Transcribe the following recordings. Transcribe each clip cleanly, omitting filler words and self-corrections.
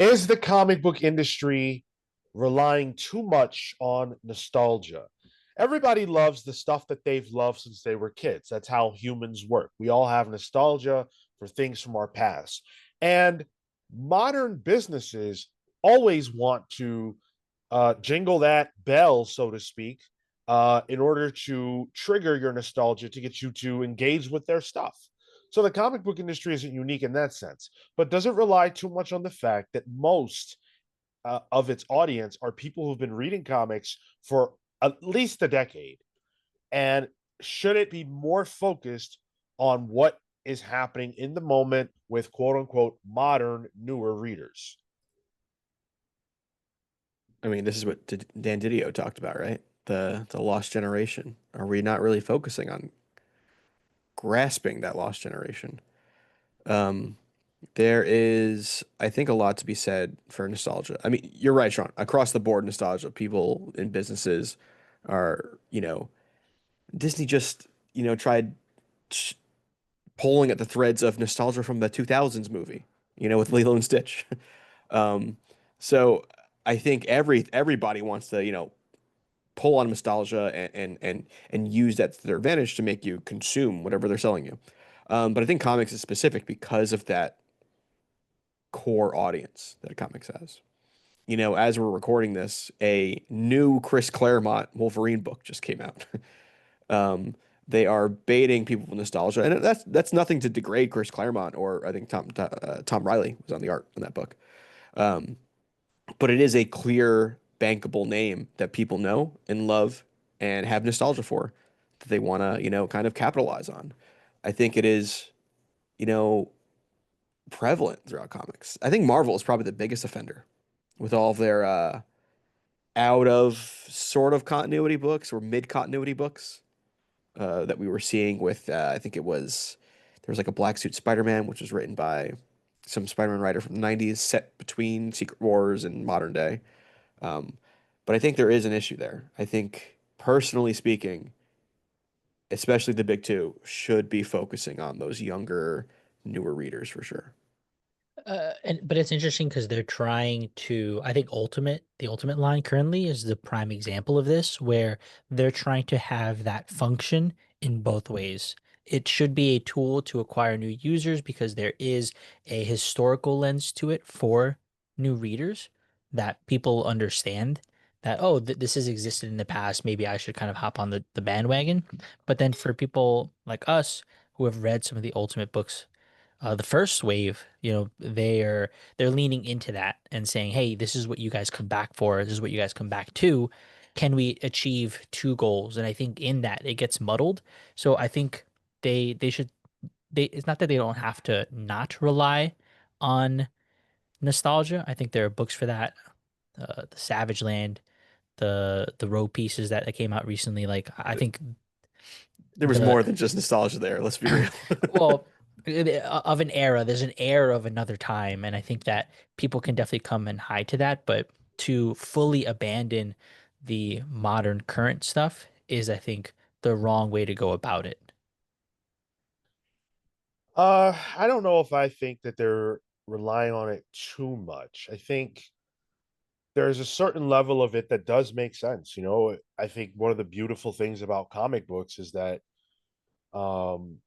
Is the comic book industry relying too much on nostalgia? Everybody loves the stuff that they've loved since they were kids. That's how humans work. We all have nostalgia for things from our past. And modern businesses always want to jingle that bell, so to speak, in order to trigger your nostalgia to get you to engage with their stuff. So the comic book industry isn't unique in that sense, but does it rely too much on the fact that most of its audience are people who've been reading comics for at least a decade? And should it be more focused on what is happening in the moment with quote unquote modern, newer readers? I mean, this is what Dan Didio talked about, right? The lost generation. Are we not really focusing on grasping that lost generation? Um, there is, I think, a lot to be said for nostalgia. I mean, you're right, Sean. Across the board, nostalgia. People in businesses are, Disney just, tried sh pulling at the threads of nostalgia from the 2000s movie, with Lilo and Stitch. Um, so I think everybody wants to, pull on nostalgia and use that to their advantage to make you consume whatever they're selling you. But I think comics is specific because of that core audience that comics has. As we're recording this, a new Chris Claremont Wolverine book just came out. um, they are baiting people with nostalgia, and that's nothing to degrade Chris Claremont, or I think Tom Riley was on the art in that book. Um, but it is a clear, bankable name that people know and love and have nostalgia for that they want to, kind of capitalize on. I think it is, you know, prevalent throughout comics. I think Marvel is probably the biggest offender with all of their out of sort of continuity books or mid continuity books that we were seeing with, I think it was, there was like a Black Suit Spider-Man, which was written by some Spider-Man writer from the 90s, set between Secret Wars and modern day. Um, but I think there is an issue there. I think, personally speaking, especially the big two, should be focusing on those younger, newer readers for sure. And but it's interesting because they're trying to, I think the ultimate line currently is the prime example of this, where they're trying to have that function in both ways. It should be a tool to acquire new users because there is a historical lens to it for new readers that people understand that, oh, this has existed in the past. Maybe I should kind of hop on the bandwagon. But then for people like us who have read some of the ultimate books, the first wave, they're leaning into that and saying, "Hey, this is what you guys come back for. This is what you guys come back to. Can we achieve two goals?" And I think in that it gets muddled. So I think they should it's not that they don't have to not rely on nostalgia. I think there are books for that. The Savage Land, the row pieces that came out recently. Like I think There was more than just nostalgia there, let's be real. well, of an era, there's an air of another time, and I think that people can definitely come and hide to that, but to fully abandon the modern current stuff is, I think, the wrong way to go about it. I don't know if I think that they're relying on it too much. I think there's a certain level of it that does make sense. I think one of the beautiful things about comic books is that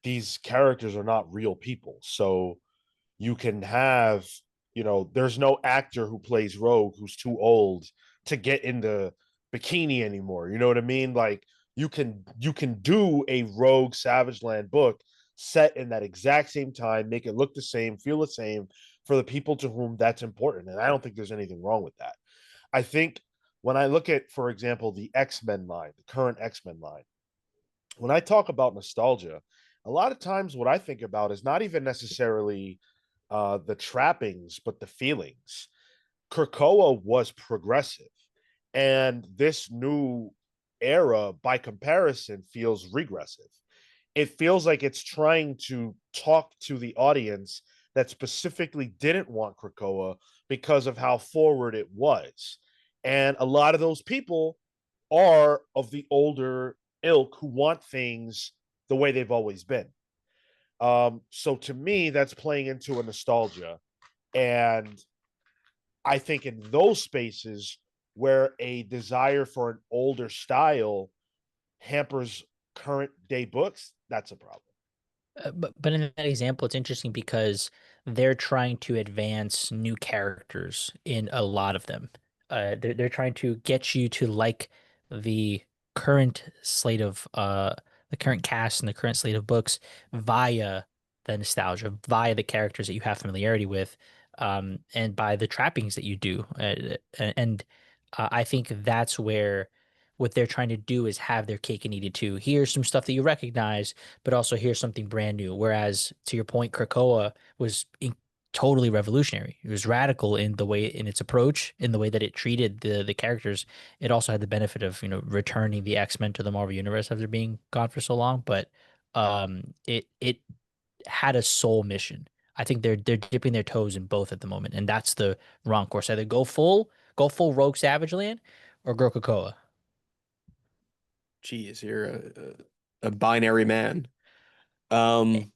these characters are not real people. So you can have, there's no actor who plays Rogue who's too old to get into bikini anymore. You know what I mean? Like you can do a Rogue Savage Land book set in that exact same time, make it look the same, feel the same for the people to whom that's important. And I don't think there's anything wrong with that. I think when I look at, for example, the X-Men line, the current X-Men line, when I talk about nostalgia, a lot of times what I think about is not even necessarily the trappings, but the feelings. Krakoa was progressive, and this new era, by comparison, feels regressive. It feels like it's trying to talk to the audience that specifically didn't want Krakoa because of how forward it was. And a lot of those people are of the older ilk who want things the way they've always been. So to me, that's playing into a nostalgia. And I think in those spaces where a desire for an older style hampers current day books, that's a problem. But in that example, it's interesting because they're trying to advance new characters in a lot of them. They're trying to get you to like the current slate of the current cast and the current slate of books via the nostalgia, via the characters that you have familiarity with, and by the trappings that you do. And I think that's where what they're trying to do is have their cake and eat it too. Here's some stuff that you recognize, but also here's something brand new. Whereas to your point, Krakoa was totally revolutionary. It was radical in the way in its approach, in the way that it treated the characters. It also had the benefit of returning the X-Men to the Marvel universe after being gone for so long. But it had a sole mission. I think they're dipping their toes in both at the moment, and that's the wrong course. Either go full Rogue Savage Land, or go Krakoa. Geez, you're a binary man. Um,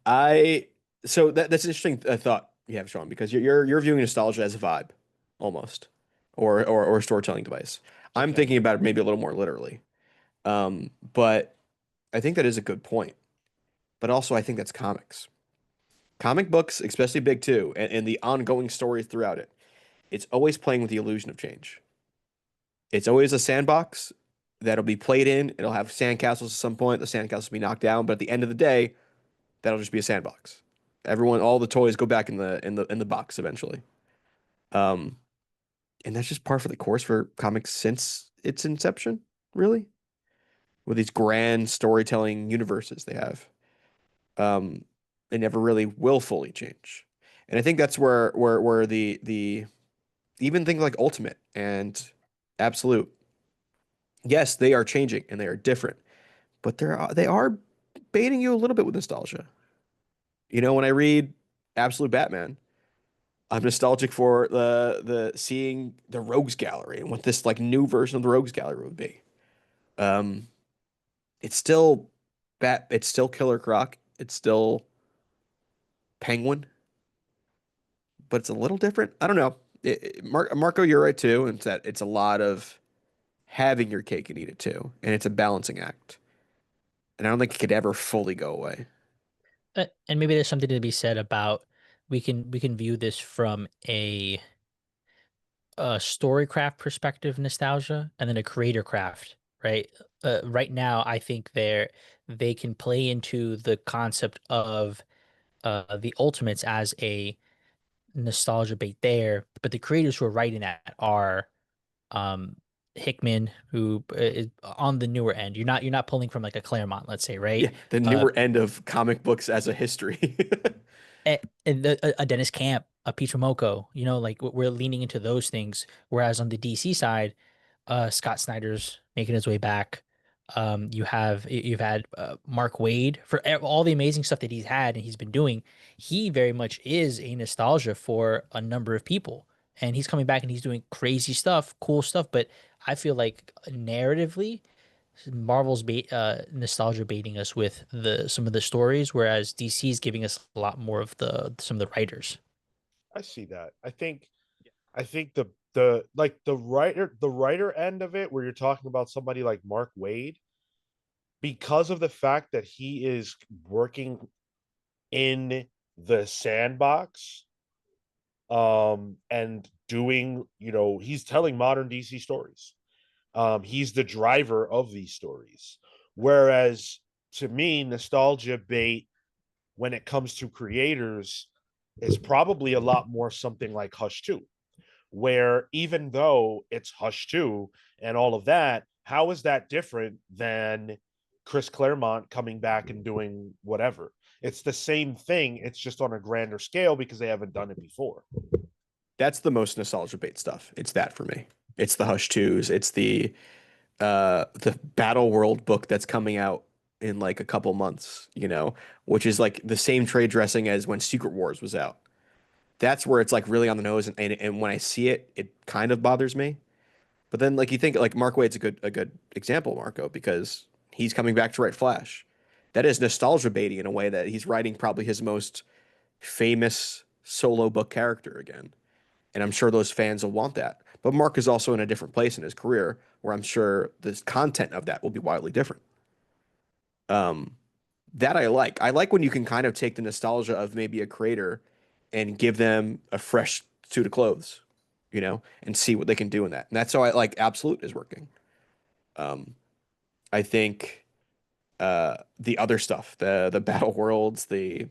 I so that's an interesting thought you have, Sean, because you're viewing nostalgia as a vibe, almost, or a storytelling device. I'm Okay. thinking about it maybe a little more literally. But I think that is a good point. But also, I think that's comics. Comic books, especially big two, and the ongoing stories throughout it. It's always playing with the illusion of change. It's always a sandbox that'll be played in. It'll have sandcastles at some point. The sandcastles will be knocked down, but at the end of the day, that'll just be a sandbox. Everyone, all the toys go back in the box eventually. Um, and that's just par for the course for comics since its inception, really, with these grand storytelling universes they have. Um, they never really will fully change. And I think that's where the even things like Ultimate and Absolute, yes, they are changing and they are different, but they are baiting you a little bit with nostalgia. When I read Absolute Batman, I'm nostalgic for the seeing the Rogues Gallery and what this like new version of the Rogues Gallery would be. Um, it's still it's still Killer Croc, it's still Penguin, but it's a little different. I don't know. Marco, you're right too, and it's that it's a lot of having your cake and eat it too, and it's a balancing act. And I don't think it could ever fully go away. And maybe there's something to be said about we can view this from a storycraft perspective, nostalgia, and then a creator craft, right? Right now, I think they can play into the concept of the Ultimates as a nostalgia bait there, but the creators who are writing that are um Hickman, who is on the newer end. You're not pulling from like a Claremont, let's say, right? Yeah, the Uh, newer end of comic books as a history. a Dennis Camp, a Pete Momoko, like we're leaning into those things. Whereas on the DC side, Scott Snyder's making his way back. You've had Mark Waid for all the amazing stuff that he's had and he's been doing. He very much is a nostalgia for a number of people, and he's coming back and he's doing crazy stuff, cool stuff. But I feel like narratively, Marvel's nostalgia baiting us with the some of the stories, whereas DC's giving us a lot more of the some of the writers. I see that. I think the writer end of it, where you're talking about somebody like Mark Wade, because of the fact that he is working in the sandbox, and doing, he's telling modern DC stories. He's the driver of these stories. Whereas to me, nostalgia bait when it comes to creators is probably a lot more something like Hush 2, where even though it's Hush 2 and all of that, how is that different than Chris Claremont coming back and doing whatever? It's the same thing. It's just on a grander scale because they haven't done it before. That's the most nostalgia bait stuff. It's that for me. It's the Hush Twos. It's the Battle World book that's coming out in like a couple months, which is like the same trade dressing as when Secret Wars was out. That's where it's like really on the nose, and when I see it, it kind of bothers me. But then like you think like Mark Waid's a good example, Marco, because he's coming back to write Flash. That is nostalgia baiting in a way that he's writing probably his most famous solo book character again. And I'm sure those fans will want that. But Mark is also in a different place in his career where I'm sure the content of that will be wildly different. Um, that I like. I like when you can kind of take the nostalgia of maybe a creator and give them a fresh suit of clothes, and see what they can do in that. And that's how I like Absolute is working. Um, I think the other stuff, the Battle Worlds, the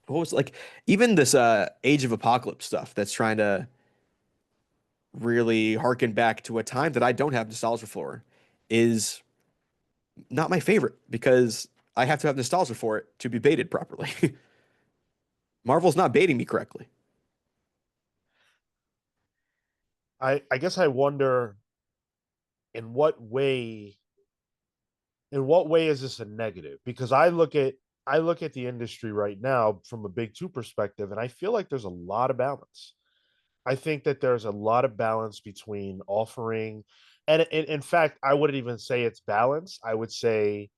what was like even this Age of Apocalypse stuff that's trying to really harken back to a time that I don't have nostalgia for is not my favorite because I have to have nostalgia for it to be baited properly. Marvel's not baiting me correctly. I guess I wonder in what way is this a negative? Because I look at the industry right now from a big two perspective, and I feel like there's a lot of balance. I think that there's a lot of balance between offering, and in fact, I wouldn't even say it's balance. I would say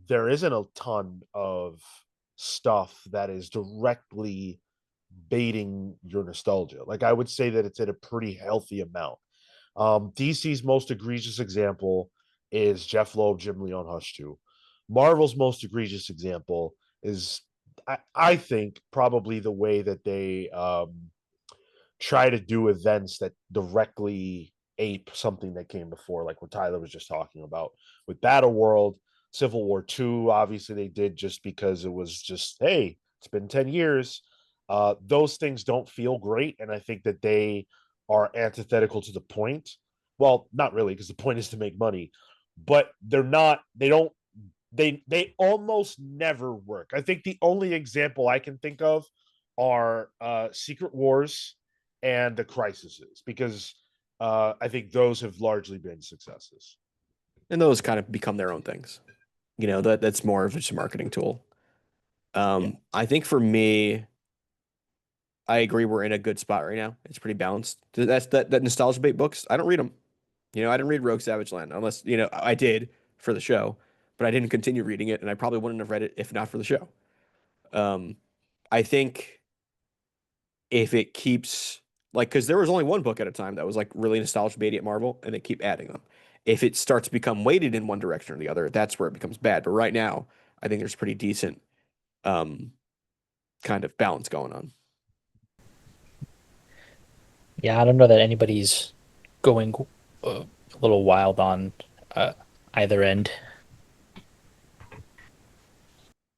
there isn't a ton of stuff that is directly baiting your nostalgia. Like I would say that it's at a pretty healthy amount. DC's most egregious example is Jeff Loeb, Jim Lee on Hush 2. Marvel's most egregious example is, I think, probably the way that they try to do events that directly ape something that came before, like what Tyler was just talking about with Battle World, Civil War II. Obviously, they did just because it was just, hey, it's been 10 years. Those things don't feel great. And I think that they are antithetical to the point. Well, not really, because the point is to make money, but they're not, they don't, they almost never work. I think the only example I can think of are Secret Wars and the Crises, because I think those have largely been successes. And those kind of become their own things. That's more of just a marketing tool. Yeah. I think for me, I agree we're in a good spot right now. It's pretty balanced. That's that nostalgia bait books. I don't read them. I didn't read Rogue Savage Land unless, I did for the show, but I didn't continue reading it, and I probably wouldn't have read it if not for the show. Um, I think if it keeps like, because there was only one book at a time that was like really nostalgia baity at Marvel, and they keep adding them. If it starts to become weighted in one direction or the other, that's where it becomes bad. But right now, I think there's pretty decent um, kind of balance going on. Yeah, I don't know that anybody's going a little wild on uh, either end.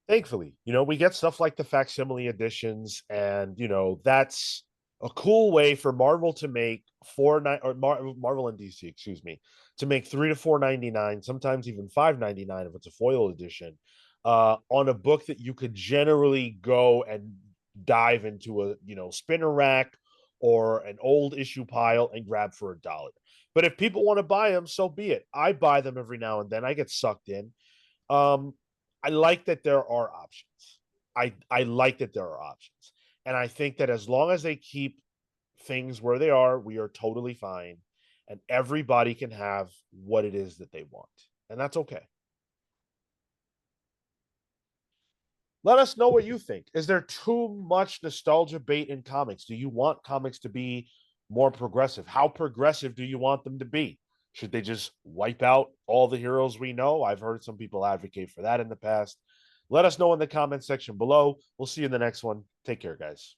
Thankfully, we get stuff like the facsimile editions, and that's a cool way for Marvel to make Marvel and DC, excuse me, to make $3 to $4.99, sometimes even $5.99 if it's a foil edition, on a book that you could generally go and dive into a spinner rack or an old issue pile and grab for $1. But if people want to buy them, so be it. I buy them every now and then. I get sucked in. Um, I like that there are options. I like that there are options. And I think that as long as they keep things where they are, we are totally fine. And everybody can have what it is that they want. And that's okay. Let us know what you think. Is there too much nostalgia bait in comics? Do you want comics to be more progressive? How progressive do you want them to be? Should they just wipe out all the heroes we know? I've heard some people advocate for that in the past. Let us know in the comment section below. We'll see you in the next one. Take care, guys.